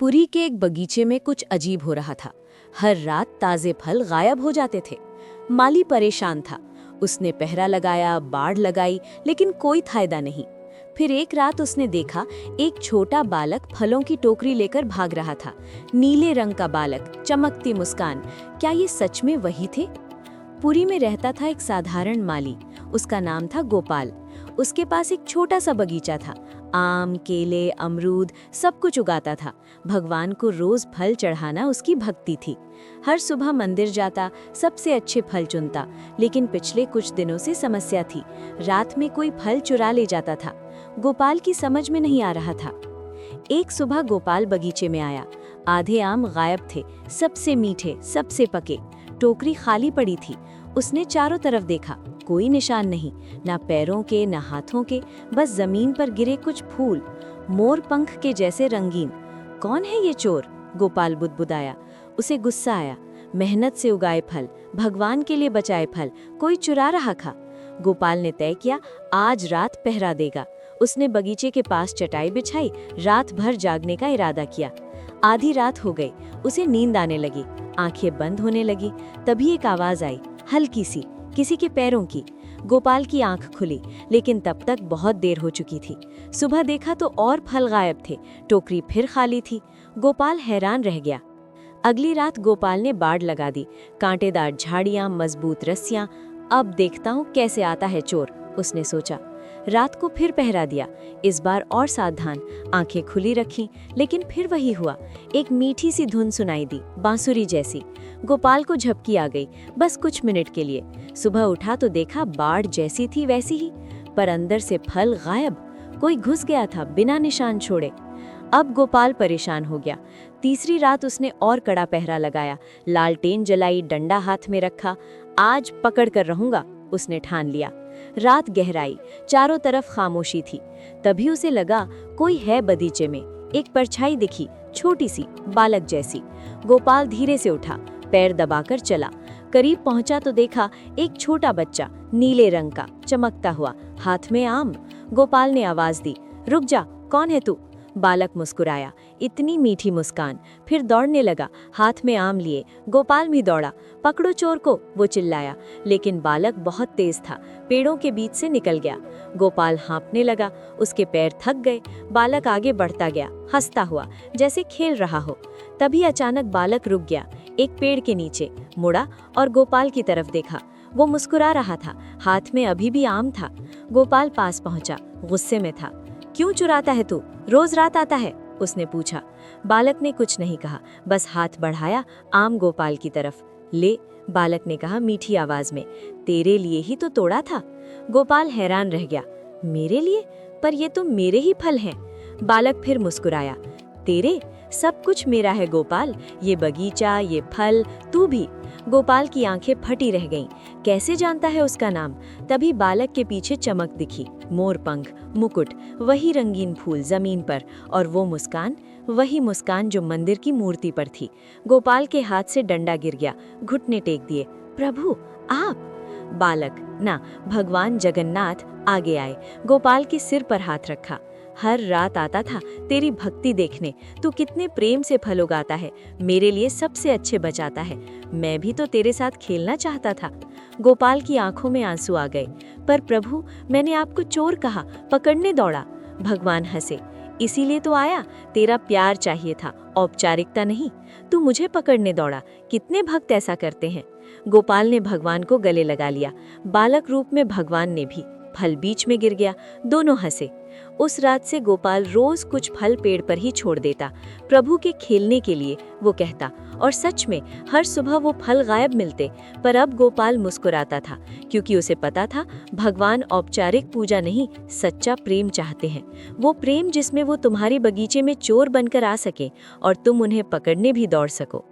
पुरी के एक बगीचे में कुछ अजीब हो रहा था। हर रात ताजे फल गायब हो जाते थे। माली परेशान था। उसने पहरा लगाया, बाड़ लगाई, लेकिन कोई फायदा नहीं। फिर एक रात उसने देखा एक छोटा बालक फलों की टोकरी लेकर भाग रहा था। नीले रंग का बालक, चमकती मुस्कान। क्या ये सच में वही थे? पुरी में रहता था एक साधारण माली। उसका नाम था गोपाल। उसके पास एक छोटा सा बगीचा था। आम, केले, अमरूद सब कुछ उगाता था। भगवान को रोज फल चढ़ाना उसकी भक्ति थी। हर सुबह मंदिर जाता, सबसे अच्छे फल चुनता। लेकिन पिछले कुछ दिनों से समस्या थी। रात में कोई फल चुरा ले जाता था। गोपाल की समझ में नहीं आ रहा था। एक सुबह गोपाल बगीचे में आया। आधे आम गायब थे, सबसे मीठे, सबसे पके। टोकरी खाली पड़ी थी। उसने चारों तरफ देखा, कोई निशान नहीं, ना पैरों के, ना हाथों के, बस जमीन पर गिरे कुछ फूल, मोर पंख के जैसे रंगीन। कौन है ये चोर? गोपाल बुदबुदाया। उसे गुस्सा आया। मेहनत से उगाए फल, भगवान के लिए बचाए फल, कोई चुरा रहा था। गोपाल ने तय किया, आज रात पहरा देगा। उसने बगीचे के पास चटाई बिछाई, रात भर जागने का इरादा किया। आधी रात हो गई, उसे नींद आने लगी, आंखें बंद होने लगी। तभी एक आवाज आई, हल्की सी, किसी के पैरों की। गोपाल की आंख खुली, लेकिन तब तक बहुत देर हो चुकी थी। सुबह देखा तो और फल गायब थे, टोकरी फिर खाली थी। गोपाल हैरान रह गया। अगली रात गोपाल ने बाड़ लगा दी, कांटेदार झाड़ियां, मजबूत रस्सियां। अब देखता हूँ कैसे आता है चोर, उसने सोचा। रात को फिर पहरा दिया, इस बार और सावधान, आंखें खुली रखी। लेकिन फिर वही हुआ। एक मीठी सी धुन सुनाई दी, बांसुरी जैसी। गोपाल को झपकी आ गई, बस कुछ मिनट के लिए। सुबह उठा तो देखा बाढ़ जैसी थी वैसी ही, पर अंदर से फल गायब। कोई घुस गया था बिना निशान छोड़े। अब गोपाल परेशान हो गया। तीसरी रात उसने और कड़ा पहरा लगाया, लालटेन जलाई, डंडा हाथ में रखा। आज पकड़ कर रहूंगा, उसने ठान लिया। रात गहराई, चारों तरफ खामोशी थी। तभी उसे लगा कोई है बगीचे में। एक परछाई दिखी, छोटी सी, बालक जैसी। गोपाल धीरे से उठा, पैर दबाकर चला। करीब पहुंचा तो देखा एक छोटा बच्चा, नीले रंग का, चमकता हुआ, हाथ में आम। गोपाल ने आवाज दी, रुक जा, कौन है तू? बालक मुस्कुराया, इतनी मीठी मुस्कान। फिर दौड़ने लगा, हाथ में आम लिए। गोपाल भी दौड़ा, पकड़ो चोर को, वो चिल्लाया। लेकिन बालक बहुत तेज था, पेड़ों के बीच से निकल गया। गोपाल हाँफने लगा, उसके पैर थक गए। बालक आगे बढ़ता गया, हंसता हुआ, जैसे खेल रहा हो। तभी अचानक बालक रुक गया, एक पेड़ के नीचे मुड़ा और गोपाल की तरफ देखा। वो मुस्कुरा रहा था, हाथ में अभी भी आम था। गोपाल पास पहुंचा, गुस्से में था। क्यों चुराता है तू? रोज रात आता है, उसने पूछा। बालक ने कुछ नहीं कहा, बस हाथ बढ़ाया आम गोपाल की तरफ। ले, बालक ने कहा मीठी आवाज में, तेरे लिए ही तो तोड़ा था। गोपाल हैरान रह गया, मेरे लिए? पर ये तो मेरे ही फल हैं। बालक फिर मुस्कुराया, तेरे? सब कुछ मेरा है गोपाल, ये बगीचा, ये फल, तू भी। गोपाल की आंखें फटी रह गईं। कैसे जानता है उसका नाम? तभी बालक के पीछे चमक दिखी, मोर पंख, मुकुट, वही रंगीन फूल जमीन पर, और वो मुस्कान, वही मुस्कान जो मंदिर की मूर्ति पर थी। गोपाल के हाथ से डंडा गिर गया, घुटने टेक दिए। प्रभु, आप? बालक, ना, भगवान जगन्नाथ आगे आए। गोपाल के सिर पर हाथ रखा। हर रात आता था तेरी भक्ति देखने, तू कितने प्रेम से फल उगाता है, मेरे लिए सबसे अच्छे बचाता है। मैं भी तो तेरे साथ खेलना चाहता था। गोपाल की आंखों में आंसू आ गए। पर प्रभु, मैंने आपको चोर कहा, पकड़ने दौड़ा। भगवान हंसे, इसीलिए तो आया, तेरा प्यार चाहिए था, औपचारिकता नहीं। तू मुझे पकड़ने दौड़ा, कितने भक्त ऐसा करते हैं। गोपाल ने भगवान को गले लगा लिया, बालक रूप में भगवान ने भी। फल बीच में गिर गया, दोनों हंसे। उस रात से गोपाल रोज कुछ फल पेड़ पर ही छोड़ देता, प्रभु के खेलने के लिए, वो कहता। और सच में हर सुबह वो फल गायब मिलते। पर अब गोपाल मुस्कुराता था, क्योंकि उसे पता था भगवान औपचारिक पूजा नहीं, सच्चा प्रेम चाहते हैं। वो प्रेम जिसमें वो तुम्हारे बगीचे में चोर बनकर आ सके और तुम उन्हें पकड़ने भी दौड़ सको।